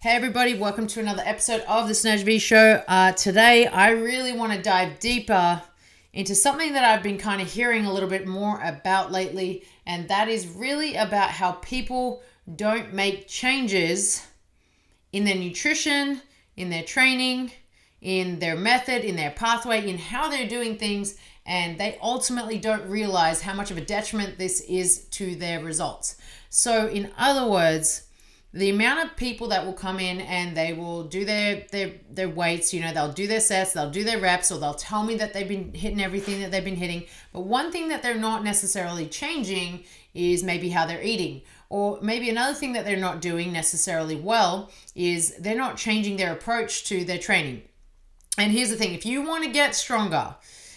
Hey everybody, welcome to another episode of the Snurge V Show. Today, I really want to dive deeper into something that I've been kind of hearing a little bit more about lately, and that is really about how people don't make changes in their nutrition, in their training, in their method, in their pathway, in how they're doing things, and they ultimately don't realize how much of a detriment this is to their results. So in other words, the amount of people that will come in and they will do their weights, they'll do their sets, they'll do their reps, or they'll tell me that they've been hitting everything that they've been hitting. But one thing that they're not necessarily changing is maybe how they're eating. Or maybe another thing that they're not doing necessarily well is they're not changing their approach to their training. And here's the thing, if you want to get stronger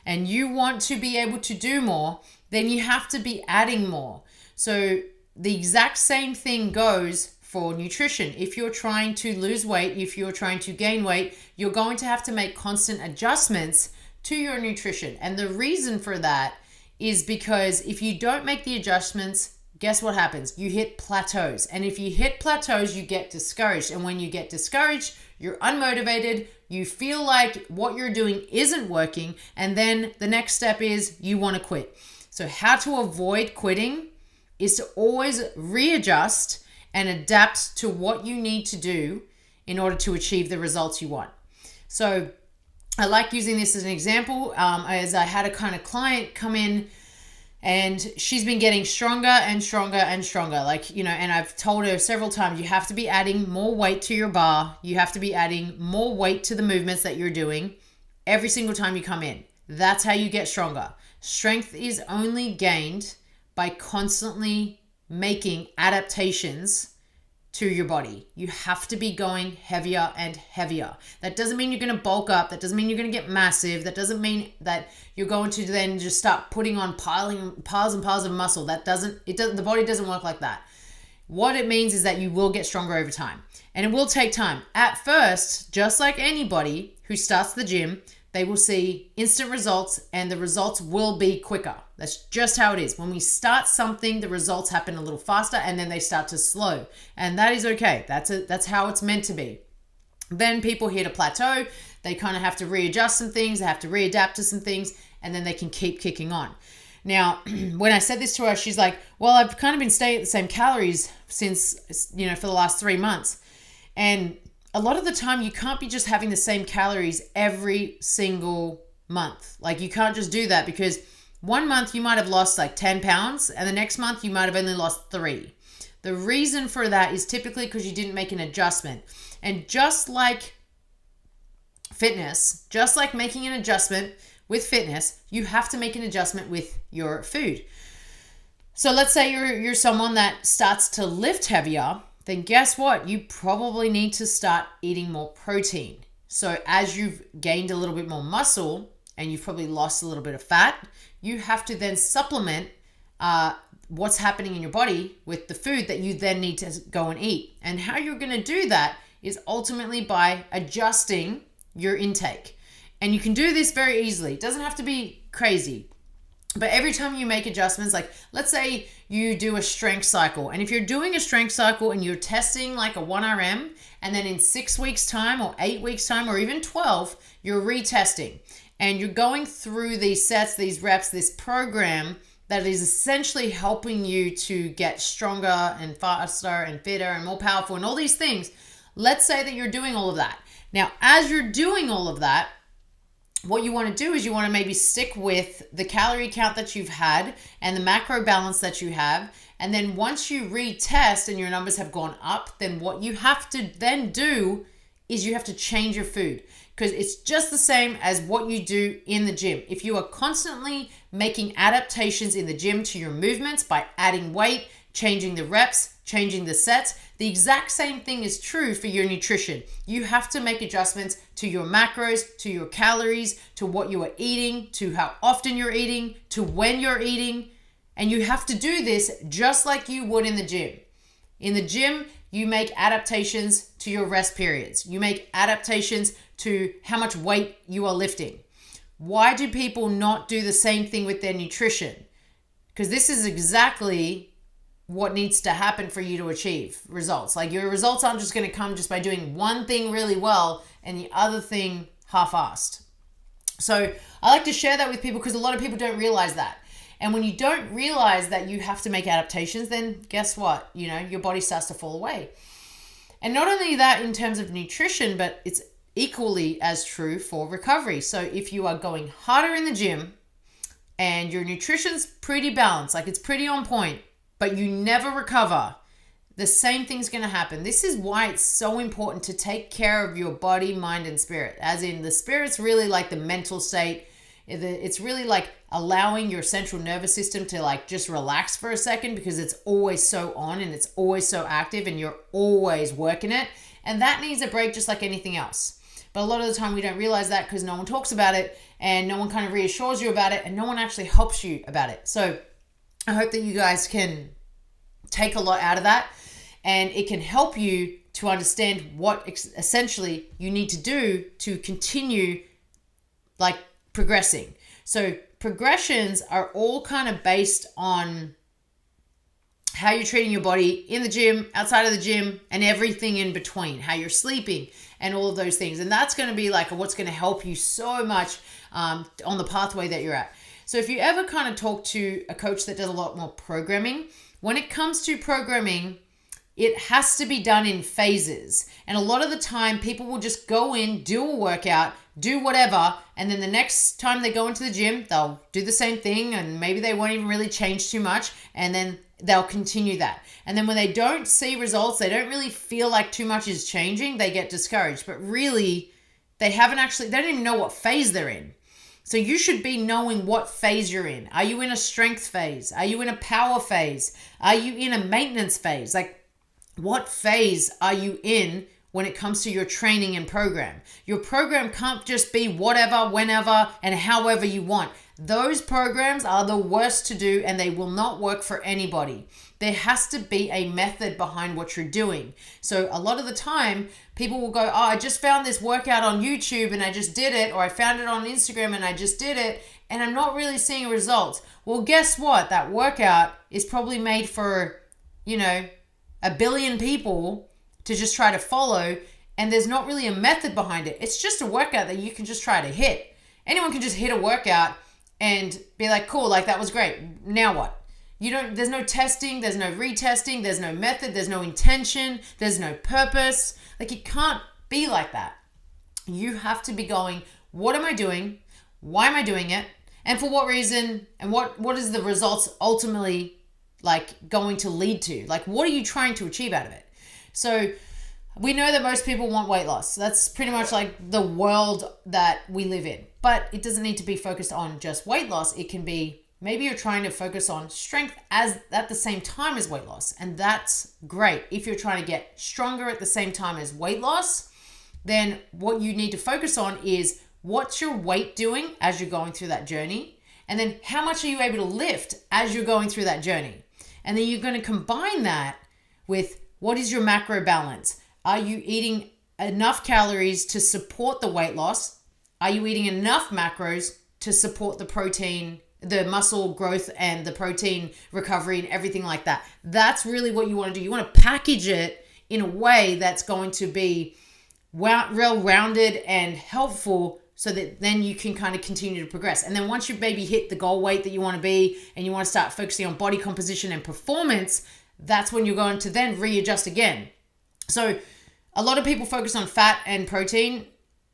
and you want to be able to do more, then you have to be adding more. So the exact same thing goes for nutrition. If you're trying to lose weight, if you're trying to gain weight, you're going to have to make constant adjustments to your nutrition. And the reason for that is because if you don't make the adjustments, guess what happens? You hit plateaus. And if you hit plateaus, you get discouraged. And when you get discouraged, you're unmotivated, you feel like what you're doing isn't working, and then the next step is you want to quit. So how to avoid quitting is to always readjust and adapt to what you need to do in order to achieve the results you want. So I like using this as an example, as I had a kind of client come in and she's been getting stronger and stronger and stronger. And I've told her several times, you have to be adding more weight to your bar. You have to be adding more weight to the movements that you're doing every single time you come in. That's how you get stronger. Strength is only gained by constantly making adaptations to your body. You have to be going heavier and heavier. That doesn't mean you're going to bulk up. That doesn't mean you're going to get massive. That doesn't mean that you're going to then just start putting on piles and piles of muscle. The body doesn't work like that. What it means is that you will get stronger over time. And it will take time. At first, just like anybody who starts the gym, they will see instant results and the results will be quicker. That's just how it is. When we start something, the results happen a little faster and then they start to slow. And that is okay. That's how it's meant to be. Then people hit a plateau. They kind of have to readjust some things. They have to readapt to some things, and then they can keep kicking on. Now, when I said this to her, she's like, well, I've kind of been staying at the same calories since, for the last 3 months. And a lot of the time you can't be just having the same calories every single month. Like, you can't just do that, because 1 month you might have lost like 10 pounds and the next month you might have only lost 3. The reason for that is typically because you didn't make an adjustment. And just like fitness, just like making an adjustment with fitness, you have to make an adjustment with your food. So let's say you're someone that starts to lift heavier, then guess what? You probably need to start eating more protein. So as you've gained a little bit more muscle and you've probably lost a little bit of fat, you have to then supplement what's happening in your body with the food that you then need to go and eat. And how you're going to do that is ultimately by adjusting your intake. And you can do this very easily. It doesn't have to be crazy. But every time you make adjustments, like let's say you do a strength cycle, and if you're doing a strength cycle and you're testing like a 1RM, and then in 6 weeks time or 8 weeks time or even 12, you're retesting and you're going through these sets, these reps, this program that is essentially helping you to get stronger and faster and fitter and more powerful and all these things. Let's say that you're doing all of that. Now, as you're doing all of that, what you want to do is you want to maybe stick with the calorie count that you've had and the macro balance that you have. And then once you retest and your numbers have gone up, then what you have to then do is you have to change your food, because it's just the same as what you do in the gym. If you are constantly making adaptations in the gym to your movements by adding weight, changing the reps, changing the sets, the exact same thing is true for your nutrition. You have to make adjustments to your macros, to your calories, to what you are eating, to how often you're eating, to when you're eating. And you have to do this just like you would in the gym. In the gym, you make adaptations to your rest periods. You make adaptations to how much weight you are lifting. Why do people not do the same thing with their nutrition? Because this is exactly what needs to happen for you to achieve results. Like your results aren't just going to come just by doing one thing really well and the other thing half-assed. So I like to share that with people because a lot of people don't realize that. And when you don't realize that you have to make adaptations, then guess what? Your body starts to fall away. And not only that in terms of nutrition, but it's equally as true for recovery. So if you are going harder in the gym and your nutrition's pretty balanced, like it's pretty on point, but you never recover, the same thing's going to happen. This is why it's so important to take care of your body, mind, and spirit. As in, the spirit's really like the mental state. It's really like allowing your central nervous system to like just relax for a second because it's always so on and it's always so active and you're always working it. And that needs a break just like anything else. But a lot of the time we don't realize that because no one talks about it and no one kind of reassures you about it and no one actually helps you about it. So I hope that you guys can take a lot out of that and it can help you to understand what essentially you need to do to continue like progressing. So progressions are all kind of based on how you're treating your body in the gym, outside of the gym, and everything in between, how you're sleeping and all of those things. And that's going to be like what's going to help you so much on the pathway that you're at. So if you ever kind of talk to a coach that does a lot more programming, when it comes to programming, it has to be done in phases. And a lot of the time people will just go in, do a workout, do whatever, and then the next time they go into the gym, they'll do the same thing and maybe they won't even really change too much and then they'll continue that. And then when they don't see results, they don't really feel like too much is changing, they get discouraged. But really, they don't even know what phase they're in. So you should be knowing what phase you're in. Are you in a strength phase? Are you in a power phase? Are you in a maintenance phase? Like, what phase are you in when it comes to your training and program? Your program can't just be whatever, whenever, and however you want. Those programs are the worst to do and they will not work for anybody. There has to be a method behind what you're doing. So a lot of the time, people will go, oh, I just found this workout on YouTube and I just did it, or I found it on Instagram and I just did it, and I'm not really seeing results. Well, guess what? That workout is probably made for, 1 billion people to just try to follow, and there's not really a method behind it. It's just a workout that you can just try to hit. Anyone can just hit a workout and be like, cool, like that was great. Now what? There's no testing, there's no retesting, there's no method, there's no intention, there's no purpose. Like, it can't be like that. You have to be going, what am I doing? Why am I doing it? And for what reason? And what is the results ultimately like going to lead to? Like, what are you trying to achieve out of it? So we know that most people want weight loss. That's pretty much like the world that we live in. But it doesn't need to be focused on just weight loss. It can be, maybe you're trying to focus on strength at the same time as weight loss. And that's great. If you're trying to get stronger at the same time as weight loss, then what you need to focus on is what's your weight doing as you're going through that journey? And then how much are you able to lift as you're going through that journey? And then you're going to combine that with what is your macro balance? Are you eating enough calories to support the weight loss? Are you eating enough macros to support the protein, the muscle growth and the protein recovery and everything like that? That's really what you want to do. You want to package it in a way that's going to be well-rounded and helpful so that then you can kind of continue to progress. And then once you maybe hit the goal weight that you want to be and you want to start focusing on body composition and performance, that's when you're going to then readjust again. So a lot of people focus on fat and protein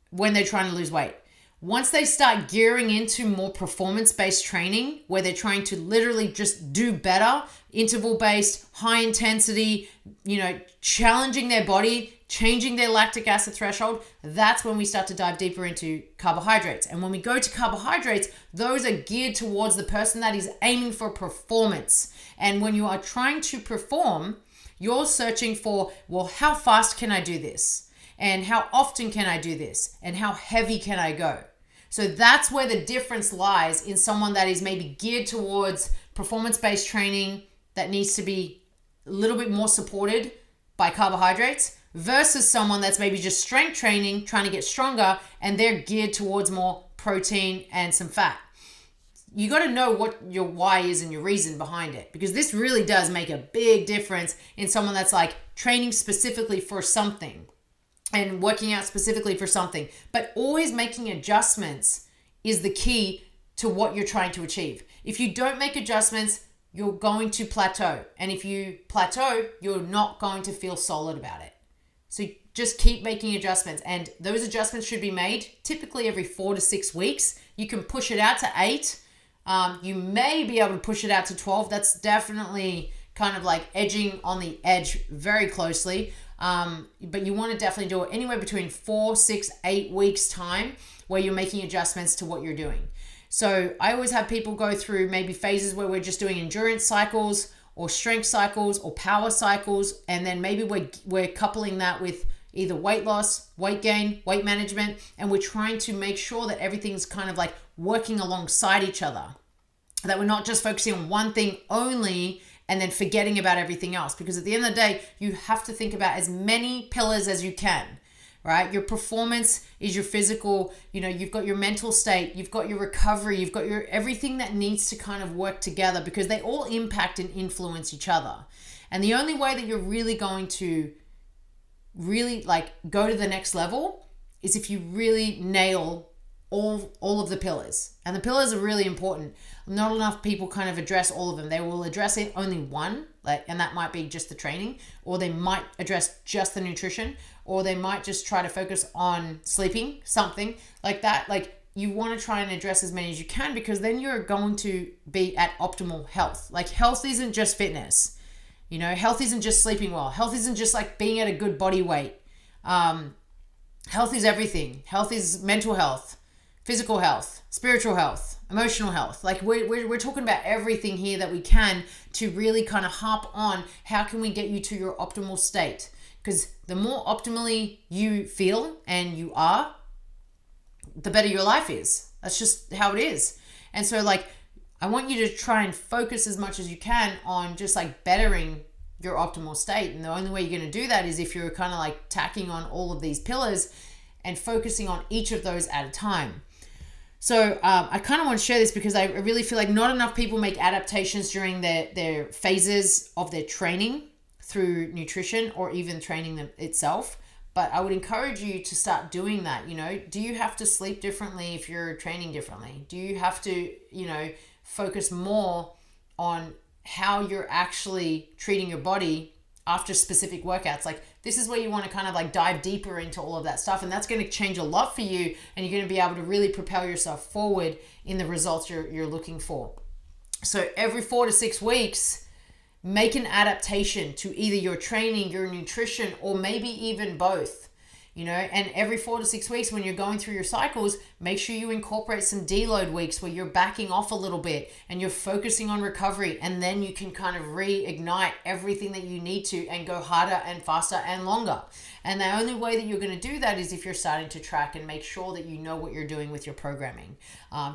when they're trying to lose weight. Once they start gearing into more performance-based training, where they're trying to literally just do better, interval-based, high intensity, challenging their body, changing their lactic acid threshold, that's when we start to dive deeper into carbohydrates. And when we go to carbohydrates, those are geared towards the person that is aiming for performance. And when you are trying to perform, you're searching for, well, how fast can I do this? And how often can I do this? And how heavy can I go? So that's where the difference lies in someone that is maybe geared towards performance-based training that needs to be a little bit more supported by carbohydrates versus someone that's maybe just strength training, trying to get stronger, and they're geared towards more protein and some fat. you got to know what your why is and your reason behind it, because this really does make a big difference in someone that's like training specifically for something and working out specifically for something, but always making adjustments is the key to what you're trying to achieve. If you don't make adjustments, you're going to plateau. And if you plateau, you're not going to feel solid about it. So just keep making adjustments. And those adjustments should be made typically every 4 to 6 weeks. You can push it out to 8. You may be able to push it out to 12. That's definitely kind of like edging on the edge very closely. But you want to definitely do it anywhere between 4, 6, 8 weeks time where you're making adjustments to what you're doing. So I always have people go through maybe phases where we're just doing endurance cycles or strength cycles or power cycles. And then maybe we're coupling that with either weight loss, weight gain, weight management. And we're trying to make sure that everything's kind of like working alongside each other, that we're not just focusing on one thing only and then forgetting about everything else. Because at the end of the day, you have to think about as many pillars as you can, right? Your performance is your physical, you've got your mental state, you've got your recovery, you've got your everything that needs to kind of work together, because they all impact and influence each other. And the only way that you're really going to really like go to the next level is if you really nail all of the pillars. And the pillars are really important. Not enough people kind of address all of them. They will address it only one, and that might be just the training, or they might address just the nutrition, or they might just try to focus on sleeping, something like that. Like, you want to try and address as many as you can, because then you're going to be at optimal health. Like, health isn't just fitness. Health isn't just sleeping well. Health isn't just like being at a good body weight. Health is everything. Health is mental health, physical health, spiritual health, emotional health. Like, we're talking about everything here that we can to really kind of harp on how can we get you to your optimal state. Because the more optimally you feel and you are, the better your life is. That's just how it is. And so like, I want you to try and focus as much as you can on just like bettering your optimal state. And the only way you're going to do that is if you're kind of like tacking on all of these pillars and focusing on each of those at a time. So I kind of want to share this because I really feel like not enough people make adaptations during their phases of their training through nutrition or even training them itself. But I would encourage you to start doing that. Do you have to sleep differently if you're training differently? Do you have to, focus more on how you're actually treating your body after specific workouts? Like, this is where you want to kind of like dive deeper into all of that stuff. And that's going to change a lot for you. And you're going to be able to really propel yourself forward in the results you're looking for. So every 4 to 6 weeks, make an adaptation to either your training, your nutrition, or maybe even both. And every 4 to 6 weeks when you're going through your cycles, make sure you incorporate some deload weeks where you're backing off a little bit and you're focusing on recovery, and then you can kind of reignite everything that you need to and go harder and faster and longer. And the only way that you're going to do that is if you're starting to track and make sure that you know what you're doing with your programming.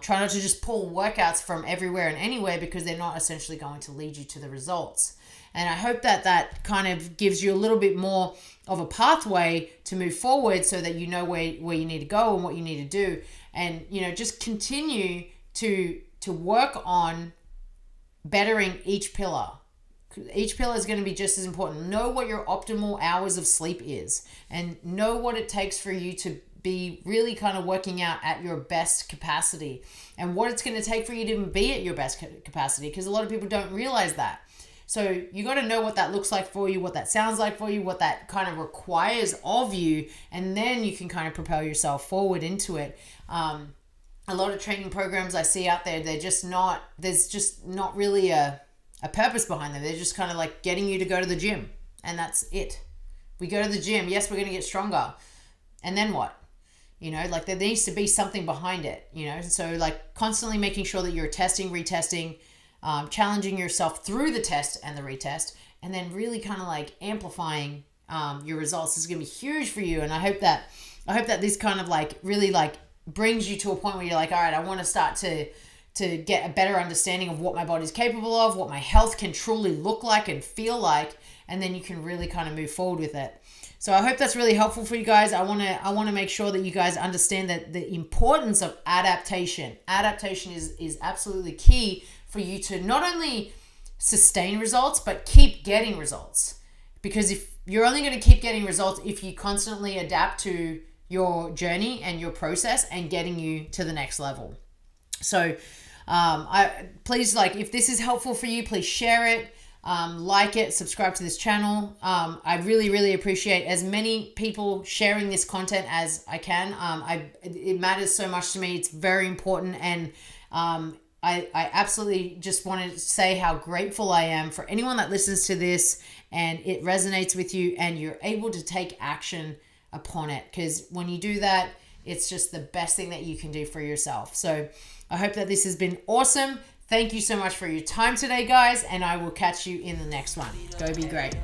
Try not to just pull workouts from everywhere and anywhere, because they're not essentially going to lead you to the results. And I hope that kind of gives you a little bit more of a pathway to move forward, so that you know where you need to go and what you need to do. And, just continue to work on bettering each pillar. Each pillar is going to be just as important. Know what your optimal hours of sleep is, and know what it takes for you to be really kind of working out at your best capacity, and what it's going to take for you to even be at your best capacity, because a lot of people don't realize that. So you got to know what that looks like for you, what that sounds like for you, what that kind of requires of you, and then you can kind of propel yourself forward into it. A lot of training programs I see out there, there's just not really a purpose behind them. They're just kind of like getting you to go to the gym, and that's it. We go to the gym, yes, we're going to get stronger. And then what? Like, there needs to be something behind it, So like constantly making sure that you're testing, retesting, challenging yourself through the test and the retest, and then really kind of like amplifying your results is going to be huge for you. And I hope that this kind of like really like brings you to a point where you're like, all right, I want to start to to get a better understanding of what my body's capable of, what my health can truly look like and feel like, and then you can really kind of move forward with it. So I hope that's really helpful for you guys. I want to make sure that you guys understand that the importance of adaptation. Adaptation is absolutely key for you to not only sustain results, but keep getting results. Because if you're only going to keep getting results if you constantly adapt to your journey and your process and getting you to the next level. So please, like, if this is helpful for you, please share it, like it, subscribe to this channel. I really, really appreciate as many people sharing this content as I can. It matters so much to me. It's very important. And I absolutely just want to say how grateful I am for anyone that listens to this and it resonates with you and you're able to take action upon it. Because when you do that, it's just the best thing that you can do for yourself. So I hope that this has been awesome. Thank you so much for your time today, guys, and I will catch you in the next one. Go be great.